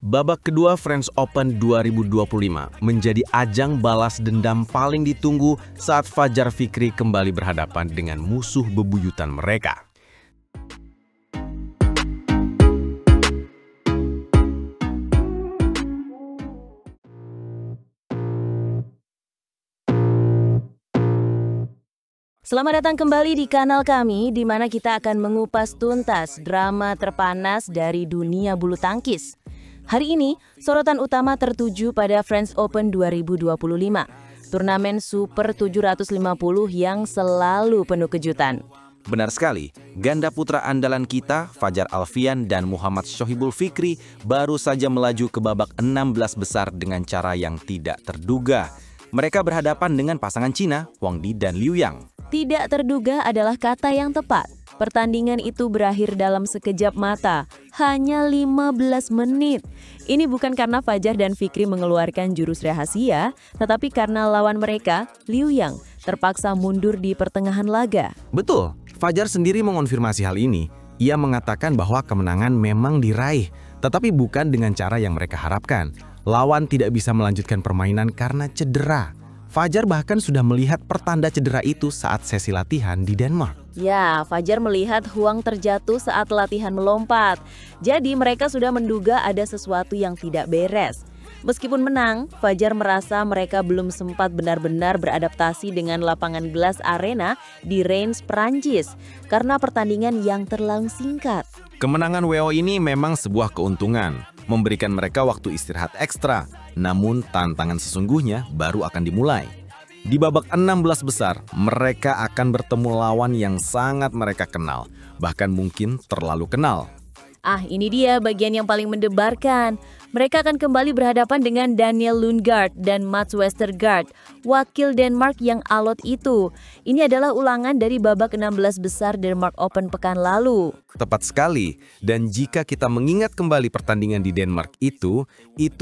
Babak kedua French Open 2025 menjadi ajang balas dendam paling ditunggu saat Fajar Fikri kembali berhadapan dengan musuh bebuyutan mereka. Selamat datang kembali di kanal kami, di mana kita akan mengupas tuntas drama terpanas dari dunia bulu tangkis. Hari ini, sorotan utama tertuju pada French Open 2025, turnamen Super 750 yang selalu penuh kejutan. Benar sekali, ganda putra andalan kita, Fajar Alfian dan Muhammad Shohibul Fikri baru saja melaju ke babak 16 besar dengan cara yang tidak terduga. Mereka berhadapan dengan pasangan Cina, Wang Di dan Liu Yang. Tidak terduga adalah kata yang tepat. Pertandingan itu berakhir dalam sekejap mata, hanya 15 menit. Ini bukan karena Fajar dan Fikri mengeluarkan jurus rahasia, tetapi karena lawan mereka, Liu Yang, terpaksa mundur di pertengahan laga. Betul, Fajar sendiri mengonfirmasi hal ini. Ia mengatakan bahwa kemenangan memang diraih, tetapi bukan dengan cara yang mereka harapkan. Lawan tidak bisa melanjutkan permainan karena cedera. Fajar bahkan sudah melihat pertanda cedera itu saat sesi latihan di Denmark. Ya, Fajar melihat Huang terjatuh saat latihan melompat. Jadi mereka sudah menduga ada sesuatu yang tidak beres. Meskipun menang, Fajar merasa mereka belum sempat benar-benar beradaptasi dengan lapangan gelas arena di Reims, Prancis, karena pertandingan yang terlalu singkat. Kemenangan WO ini memang sebuah keuntungan, memberikan mereka waktu istirahat ekstra. Namun tantangan sesungguhnya baru akan dimulai. Di babak 16 besar, mereka akan bertemu lawan yang sangat mereka kenal, bahkan mungkin terlalu kenal. Ini dia bagian yang paling mendebarkan. Mereka akan kembali berhadapan dengan Daniel Lundgaard dan Mats Westergaard, wakil Denmark yang alot itu. Ini adalah ulangan dari babak 16 besar Denmark Open pekan lalu. Tepat sekali, dan jika kita mengingat kembali pertandingan di Denmark itu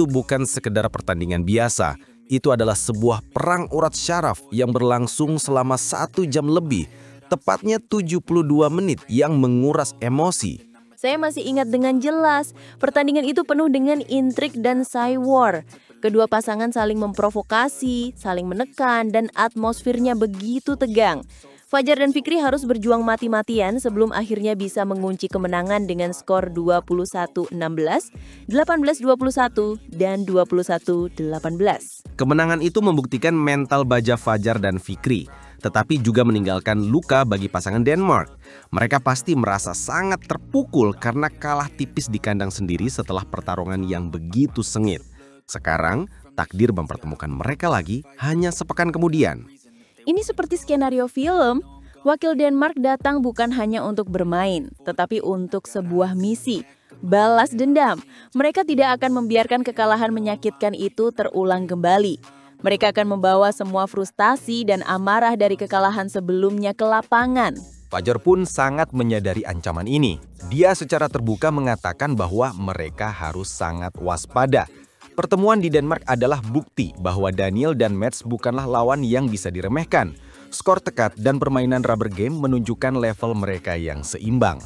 bukan sekedar pertandingan biasa. Itu adalah sebuah perang urat syaraf yang berlangsung selama 1 jam lebih, tepatnya 72 menit yang menguras emosi. Saya masih ingat dengan jelas, pertandingan itu penuh dengan intrik dan side war. Kedua pasangan saling memprovokasi, saling menekan, dan atmosfernya begitu tegang. Fajar dan Fikri harus berjuang mati-matian sebelum akhirnya bisa mengunci kemenangan dengan skor 21-16, 18-21, dan 21-18. Kemenangan itu membuktikan mental baja Fajar dan Fikri, tetapi juga meninggalkan luka bagi pasangan Denmark. Mereka pasti merasa sangat terpukul karena kalah tipis di kandang sendiri setelah pertarungan yang begitu sengit. Sekarang, takdir mempertemukan mereka lagi hanya sepekan kemudian. Ini seperti skenario film. Wakil Denmark datang bukan hanya untuk bermain, tetapi untuk sebuah misi. Balas dendam. Mereka tidak akan membiarkan kekalahan menyakitkan itu terulang kembali. Mereka akan membawa semua frustasi dan amarah dari kekalahan sebelumnya ke lapangan. Fajar pun sangat menyadari ancaman ini. Dia secara terbuka mengatakan bahwa mereka harus sangat waspada. Pertemuan di Denmark adalah bukti bahwa Daniel dan Mats bukanlah lawan yang bisa diremehkan. Skor tekat dan permainan rubber game menunjukkan level mereka yang seimbang.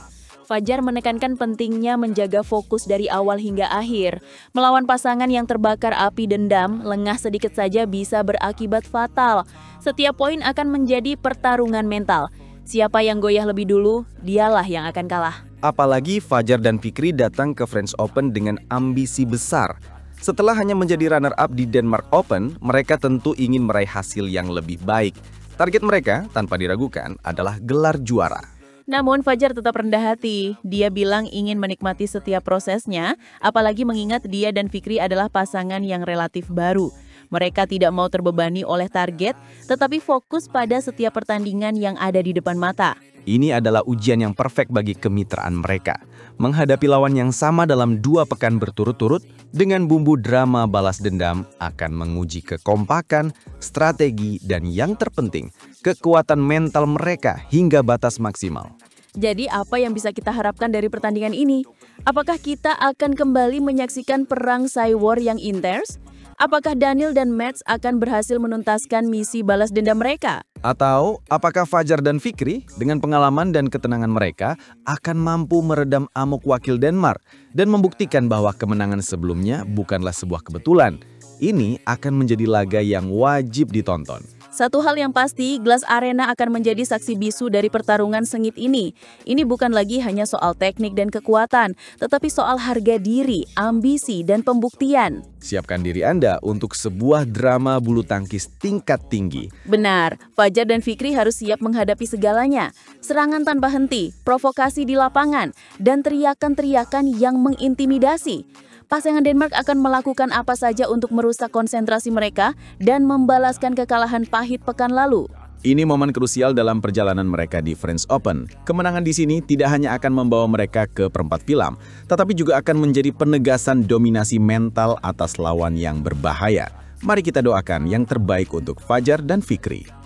Fajar menekankan pentingnya menjaga fokus dari awal hingga akhir. Melawan pasangan yang terbakar api dendam, lengah sedikit saja bisa berakibat fatal. Setiap poin akan menjadi pertarungan mental. Siapa yang goyah lebih dulu, dialah yang akan kalah. Apalagi Fajar dan Fikri datang ke French Open dengan ambisi besar. Setelah hanya menjadi runner-up di Denmark Open, mereka tentu ingin meraih hasil yang lebih baik. Target mereka, tanpa diragukan, adalah gelar juara. Namun Fajar tetap rendah hati. Dia bilang ingin menikmati setiap prosesnya, apalagi mengingat dia dan Fikri adalah pasangan yang relatif baru. Mereka tidak mau terbebani oleh target, tetapi fokus pada setiap pertandingan yang ada di depan mata. Ini adalah ujian yang perfect bagi kemitraan mereka. Menghadapi lawan yang sama dalam 2 pekan berturut-turut dengan bumbu drama balas dendam akan menguji kekompakan, strategi, dan yang terpenting, kekuatan mental mereka hingga batas maksimal. Jadi apa yang bisa kita harapkan dari pertandingan ini? Apakah kita akan kembali menyaksikan perang side war yang intens? Apakah Daniel dan Mats akan berhasil menuntaskan misi balas dendam mereka? Atau apakah Fajar dan Fikri dengan pengalaman dan ketenangan mereka akan mampu meredam amuk wakil Denmark dan membuktikan bahwa kemenangan sebelumnya bukanlah sebuah kebetulan. Ini akan menjadi laga yang wajib ditonton. Satu hal yang pasti, Glass Arena akan menjadi saksi bisu dari pertarungan sengit ini. Ini bukan lagi hanya soal teknik dan kekuatan, tetapi soal harga diri, ambisi, dan pembuktian. Siapkan diri Anda untuk sebuah drama bulu tangkis tingkat tinggi. Benar, Fajar dan Fikri harus siap menghadapi segalanya. Serangan tanpa henti, provokasi di lapangan, dan teriakan-teriakan yang mengintimidasi. Pasangan Denmark akan melakukan apa saja untuk merusak konsentrasi mereka dan membalaskan kekalahan pahit pekan lalu. Ini momen krusial dalam perjalanan mereka di French Open. Kemenangan di sini tidak hanya akan membawa mereka ke perempat final, tetapi juga akan menjadi penegasan dominasi mental atas lawan yang berbahaya. Mari kita doakan yang terbaik untuk Fajar dan Fikri.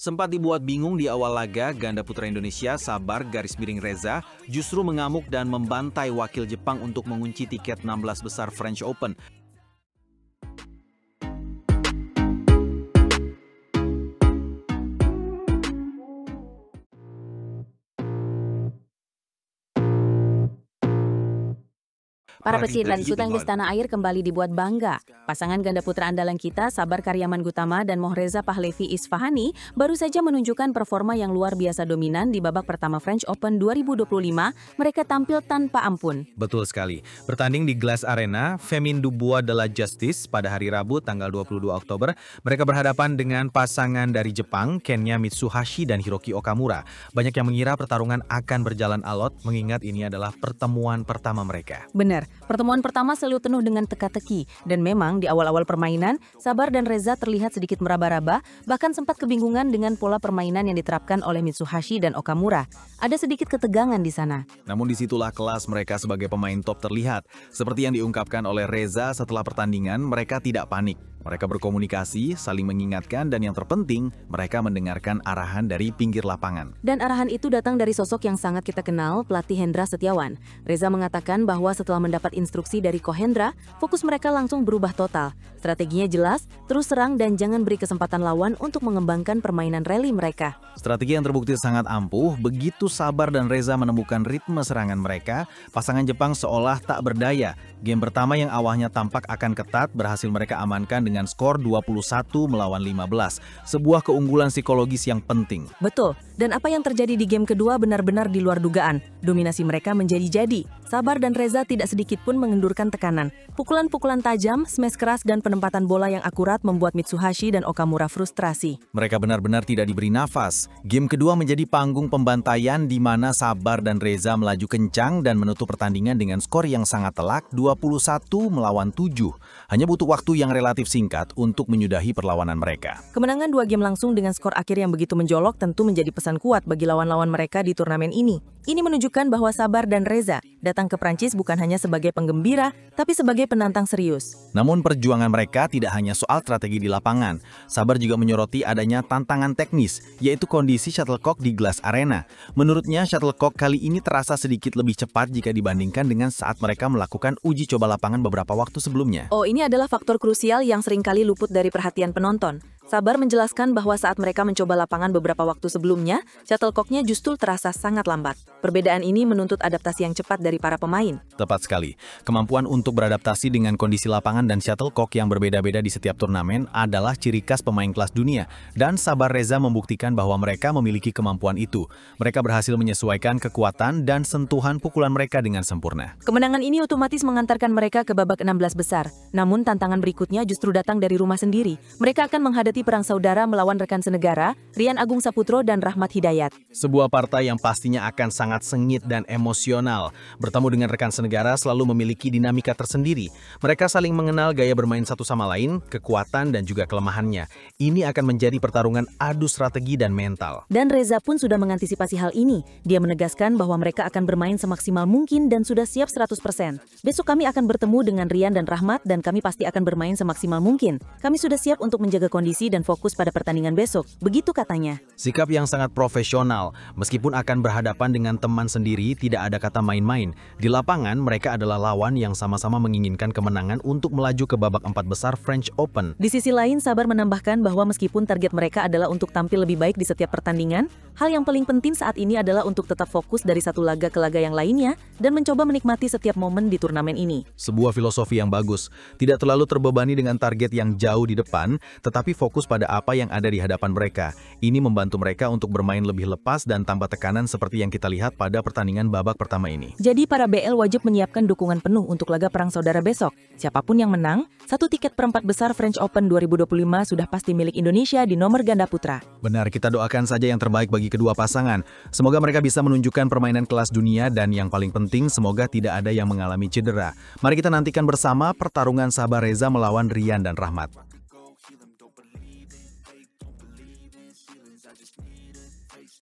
Sempat dibuat bingung di awal laga, ganda putra Indonesia Sabar _Reza justru mengamuk dan membantai wakil Jepang untuk mengunci tiket 16 besar French Open. Para pecinta bulu tangkis tanah air kembali dibuat bangga. Pasangan ganda putra andalan kita, Sabar Karyaman Gutama dan Mohreza Pahlavi Isfahani, baru saja menunjukkan performa yang luar biasa dominan di babak pertama French Open 2025. Mereka tampil tanpa ampun. Betul sekali. Bertanding di Glass Arena, Femmes du Bois de la Justice pada hari Rabu tanggal 22 Oktober, mereka berhadapan dengan pasangan dari Jepang, Kenya Mitsuhashi dan Hiroki Okamura. Banyak yang mengira pertarungan akan berjalan alot, mengingat ini adalah pertemuan pertama mereka. Benar. Pertemuan pertama selalu penuh dengan teka-teki, dan memang di awal-awal permainan, Sabar dan Reza terlihat sedikit meraba-raba, bahkan sempat kebingungan dengan pola permainan yang diterapkan oleh Mitsuhashi dan Okamura. Ada sedikit ketegangan di sana. Namun disitulah kelas mereka sebagai pemain top terlihat. Seperti yang diungkapkan oleh Reza setelah pertandingan, mereka tidak panik. Mereka berkomunikasi, saling mengingatkan, dan yang terpenting, mereka mendengarkan arahan dari pinggir lapangan. Dan arahan itu datang dari sosok yang sangat kita kenal, pelatih Hendra Setiawan. Reza mengatakan bahwa setelah mendapat instruksi dari Ko Hendra, fokus mereka langsung berubah total. Strateginya jelas, terus serang dan jangan beri kesempatan lawan untuk mengembangkan permainan rally mereka. Strategi yang terbukti sangat ampuh. Begitu Sabar dan Reza menemukan ritme serangan mereka, pasangan Jepang seolah tak berdaya. Game pertama yang awalnya tampak akan ketat berhasil mereka amankan dengan skor 21 melawan 15. Sebuah keunggulan psikologis yang penting. Betul, dan apa yang terjadi di game kedua benar-benar di luar dugaan. Dominasi mereka menjadi-jadi. Sabar dan Reza tidak sedikit pun mengendurkan tekanan. Pukulan-pukulan tajam, smash keras, dan penempatan bola yang akurat membuat Mitsuhashi dan Okamura frustrasi. Mereka benar-benar tidak diberi nafas. Game kedua menjadi panggung pembantaian di mana Sabar dan Reza melaju kencang dan menutup pertandingan dengan skor yang sangat telak 21 melawan 7. Hanya butuh waktu yang relatif singkat untuk menyudahi perlawanan mereka. Kemenangan 2 game langsung dengan skor akhir yang begitu menjolok tentu menjadi pesan kuat bagi lawan-lawan mereka di turnamen ini. Ini menunjukkan bahwa Sabar dan Reza datang ke Prancis bukan hanya sebagai penggembira, tapi sebagai penantang serius. Namun perjuangan mereka tidak hanya soal strategi di lapangan. Sabar juga menyoroti adanya tantangan teknis, yaitu kondisi shuttlecock di Glass Arena. Menurutnya, shuttlecock kali ini terasa sedikit lebih cepat jika dibandingkan dengan saat mereka melakukan uji coba lapangan beberapa waktu sebelumnya. Oh, ini adalah faktor krusial yang seringkali luput dari perhatian penonton. Sabar menjelaskan bahwa saat mereka mencoba lapangan beberapa waktu sebelumnya, shuttlecocknya justru terasa sangat lambat. Perbedaan ini menuntut adaptasi yang cepat dari para pemain. Tepat sekali. Kemampuan untuk beradaptasi dengan kondisi lapangan dan shuttlecock yang berbeda-beda di setiap turnamen adalah ciri khas pemain kelas dunia. Dan Sabar Reza membuktikan bahwa mereka memiliki kemampuan itu. Mereka berhasil menyesuaikan kekuatan dan sentuhan pukulan mereka dengan sempurna. Kemenangan ini otomatis mengantarkan mereka ke babak 16 besar. Namun tantangan berikutnya justru datang dari rumah sendiri. Mereka akan menghadapi perang saudara melawan rekan senegara, Rian Agung Saputro dan Rahmat Hidayat. Sebuah partai yang pastinya akan sangat sengit dan emosional. Bertemu dengan rekan senegara selalu memiliki dinamika tersendiri. Mereka saling mengenal gaya bermain satu sama lain, kekuatan dan juga kelemahannya. Ini akan menjadi pertarungan adu strategi dan mental. Dan Reza pun sudah mengantisipasi hal ini. Dia menegaskan bahwa mereka akan bermain semaksimal mungkin dan sudah siap 100%. Besok kami akan bertemu dengan Rian dan Rahmat dan kami pasti akan bermain semaksimal mungkin. Kami sudah siap untuk menjaga kondisi kondisi dan fokus pada pertandingan besok. Begitu katanya. Sikap yang sangat profesional, meskipun akan berhadapan dengan teman sendiri, tidak ada kata main-main. Di lapangan, mereka adalah lawan yang sama-sama menginginkan kemenangan untuk melaju ke babak 4 besar French Open. Di sisi lain, Sabar menambahkan bahwa meskipun target mereka adalah untuk tampil lebih baik di setiap pertandingan, hal yang paling penting saat ini adalah untuk tetap fokus dari satu laga ke laga yang lainnya dan mencoba menikmati setiap momen di turnamen ini. Sebuah filosofi yang bagus, tidak terlalu terbebani dengan target yang jauh di depan, tetapi fokus pada apa yang ada di hadapan mereka. Ini membantu mereka untuk bermain lebih lepas dan tanpa tekanan seperti yang kita lihat pada pertandingan babak pertama ini. Jadi para BL wajib menyiapkan dukungan penuh untuk laga perang saudara besok. Siapapun yang menang, satu tiket perempat besar French Open 2025 sudah pasti milik Indonesia di nomor ganda putra. Benar, kita doakan saja yang terbaik bagi kedua pasangan. Semoga mereka bisa menunjukkan permainan kelas dunia dan yang paling penting semoga tidak ada yang mengalami cedera. Mari kita nantikan bersama pertarungan Sabar Reza melawan Rian dan Rahmat.